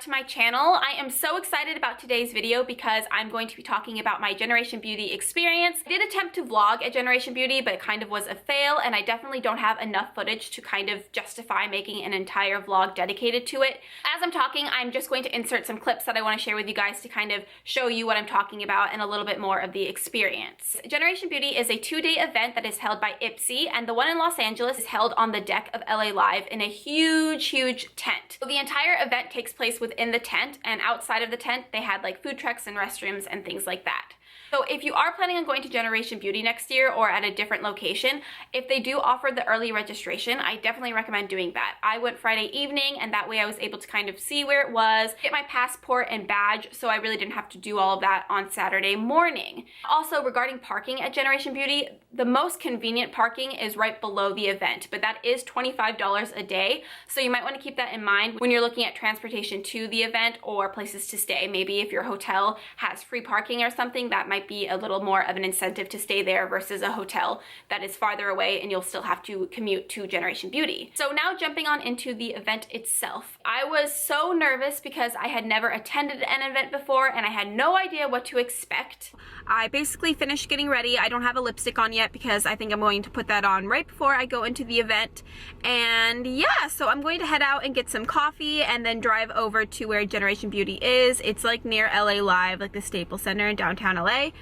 to my channel. I am so excited about today's video because I'm going to be talking about my Generation Beauty experience. I did attempt to vlog at Generation Beauty, but it kind of was a fail, and I definitely don't have enough footage to kind of justify making an entire vlog dedicated to it. As I'm talking, I'm just going to insert some clips that I want to share with you guys to kind of show you what I'm talking about and a little bit more of the experience. Generation Beauty is a 2-day event that is held by Ipsy, and the one in Los Angeles is held on the deck of LA Live in a huge tent. So the entire event takes place within the tent, and outside of the tent they had like food trucks and restrooms and things like that. So if you are planning on going to Generation Beauty next year or at a different location, if they do offer the early registration, I definitely recommend doing that. I went Friday evening, and that way I was able to kind of see where it was, get my passport and badge, so I really didn't have to do all of that on Saturday morning. Also, regarding parking at Generation Beauty, the most convenient parking is right below the event, but that is $25 a day, so you might want to keep that in mind when you're looking at transportation to the event or places to stay. Maybe if your hotel has free parking or something, that might be a little more of an incentive to stay there versus a hotel that is farther away and you'll still have to commute to Generation Beauty. So now jumping on into the event itself. I was so nervous because I had never attended an event before and I had no idea what to expect. I basically finished getting ready. I don't have a lipstick on yet because I think I'm going to put that on right before I go into the event. And yeah, so I'm going to head out and get some coffee and then drive over to where Generation Beauty is. It's like near LA Live, like the Staples Center in downtown LA.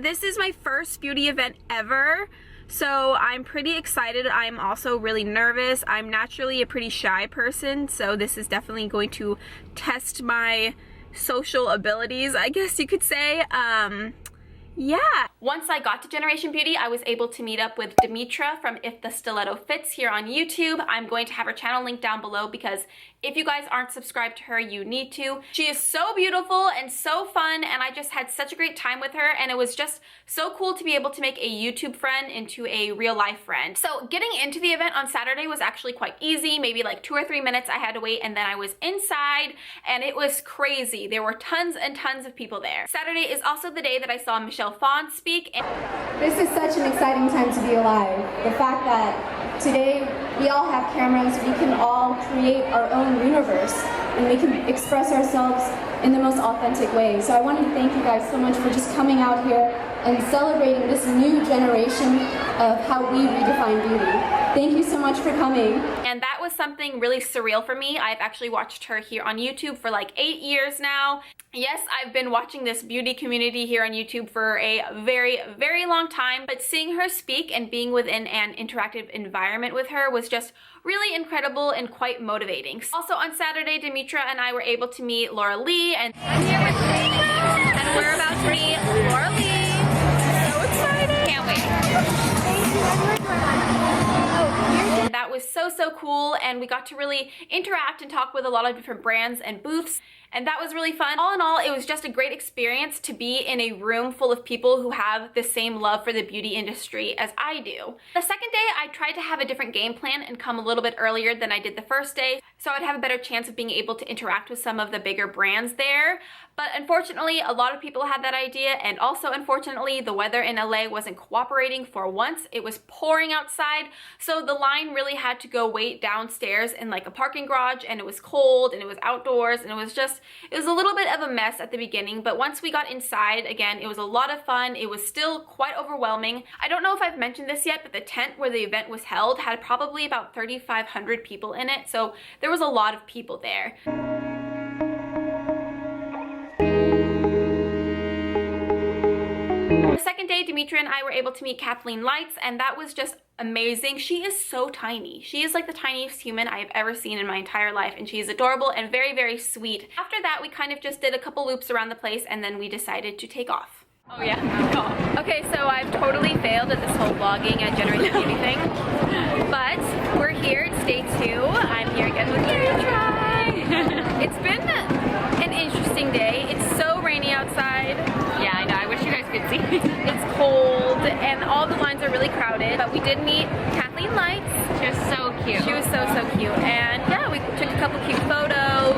This is my first beauty event ever, so I'm pretty excited. I'm also really nervous. I'm naturally a pretty shy person, so this is definitely going to test my social abilities, I guess you could say. Yeah. Once I got to Generation Beauty, I was able to meet up with Demetra from If the Stiletto Fits here on YouTube. I'm going to have her channel linked down below because if you guys aren't subscribed to her, you need to. She is so beautiful and so fun, and I just had such a great time with her, and it was just so cool to be able to make a YouTube friend into a real life friend. So getting into the event on Saturday was actually quite easy. Maybe like 2 or 3 minutes I had to wait, and then I was inside, and it was crazy. There were tons and tons of people there. Saturday is also the day that I saw Michelle Phan speak. This is such an exciting time to be alive. The fact that today we all have cameras, we can all create our own universe, and we can express ourselves in the most authentic way. So I wanted to thank you guys so much for just coming out here and celebrating this new generation of how we redefine beauty. Thank you so much for coming. And that was something really surreal for me. I've actually watched her here on YouTube for like 8 years now. Yes, I've been watching this beauty community here on YouTube for a very long time, but seeing her speak and being within an interactive environment with her was just really incredible and quite motivating. Also on Saturday, Demetra and I were able to meet Laura Lee, and I'm here with Demetra, and we're about to meet Laura Lee. So excited! Can't wait. That was so cool, and we got to really interact and talk with a lot of different brands and booths, and that was really fun. All in all, it was just a great experience to be in a room full of people who have the same love for the beauty industry as I do. The second day, I tried to have a different game plan and come a little bit earlier than I did the first day, so I'd have a better chance of being able to interact with some of the bigger brands there. But unfortunately, a lot of people had that idea, and also unfortunately, the weather in LA wasn't cooperating for once. It was pouring outside, so the line really had to go wait downstairs in like a parking garage, and it was cold, and it was outdoors, and it was a little bit of a mess at the beginning. But once we got inside, again, it was a lot of fun. It was still quite overwhelming. I don't know if I've mentioned this yet, but the tent where the event was held had probably about 3,500 people in it, so there was a lot of people there. The second day, Demetra and I were able to meet Kathleen Lights, and that was just amazing. She is so tiny. She is like the tiniest human I have ever seen in my entire life, and she is adorable and very sweet. After that, we kind of just did a couple loops around the place, and then we decided to take off. Oh yeah, cool. Okay, so I've totally failed at this whole vlogging and Generation Beauty thing, but we're here, it's day 2. I'm here again with Demetra. It's been an interesting day. It's so rainy outside. Yeah, I know. I wish you guys could see. It's cold, and all the lines are really crowded, but we did meet Kathleen Lights. She was so cute. She was so cute, and yeah, we took a couple cute photos.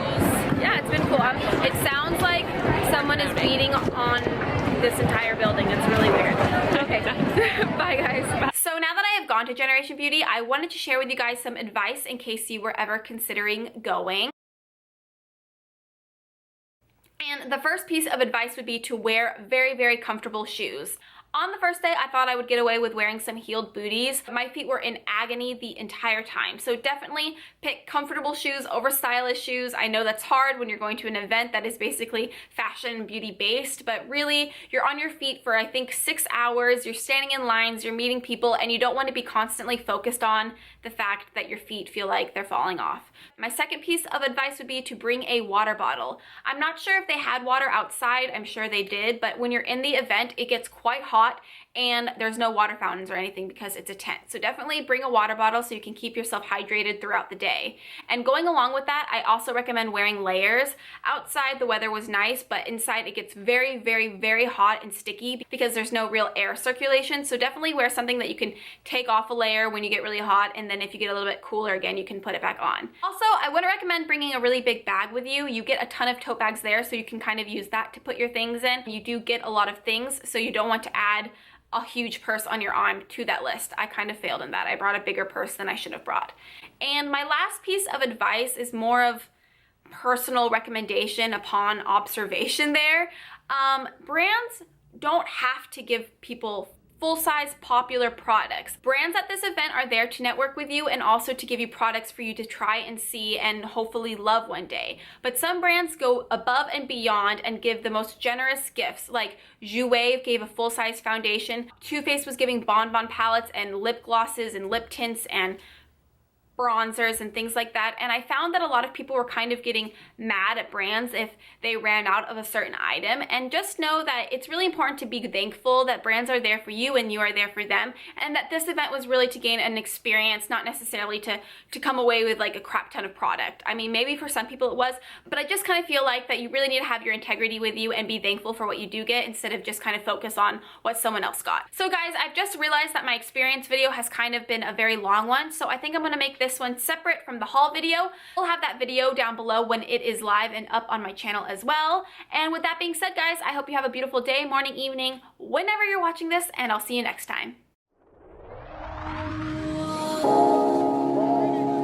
Yeah, it's been cool. It sounds like someone is beating on this entire building. It's really weird. Okay, bye guys. Bye. So now that I have gone to Generation Beauty, I wanted to share with you guys some advice in case you were ever considering going. And the first piece of advice would be to wear very, very comfortable shoes. On the first day, I thought I would get away with wearing some heeled booties. My feet were in agony the entire time. So definitely pick comfortable shoes over stylish shoes. I know that's hard when you're going to an event that is basically fashion and beauty based, but really you're on your feet for I think 6 hours, you're standing in lines, you're meeting people, and you don't want to be constantly focused on the fact that your feet feel like they're falling off. My second piece of advice would be to bring a water bottle. I'm not sure if they had water outside, I'm sure they did, but when you're in the event, it gets quite hot and there's no water fountains or anything because it's a tent. So definitely bring a water bottle so you can keep yourself hydrated throughout the day. And going along with that, I also recommend wearing layers. Outside the weather was nice, but inside it gets very, very, very hot and sticky because there's no real air circulation. So definitely wear something that you can take off a layer when you get really hot, and then if you get a little bit cooler again, you can put it back on. Also, I wouldn't recommend bringing a really big bag with you. You get a ton of tote bags there, so you can kind of use that to put your things in. You do get a lot of things, so you don't want to add a huge purse on your arm to that list. I kind of failed in that. I brought a bigger purse than I should have brought. And my last piece of advice is more of personal recommendation upon observation there. Brands don't have to give people full-size popular products. Brands at this event are there to network with you and also to give you products for you to try and see and hopefully love one day. But some brands go above and beyond and give the most generous gifts, like Jouer gave a full-size foundation, Too Faced was giving bonbon palettes and lip glosses and lip tints and bronzers and things like that, and I found that a lot of people were kind of getting mad at brands if they ran out of a certain item. And just know that it's really important to be thankful that brands are there for you and you are there for them, and that this event was really to gain an experience, not necessarily to come away with like a crap ton of product. I mean, maybe for some people it was, but I just kind of feel like that you really need to have your integrity with you and be thankful for what you do get instead of just kind of focus on what someone else got. So guys, I've just realized that my experience video has kind of been a very long one, so I think I'm gonna make this one separate from the haul video. I'll have that video down below when it is live and up on my channel as well. And with that being said, guys, I hope you have a beautiful day, morning, evening, whenever you're watching this, and I'll see you next time.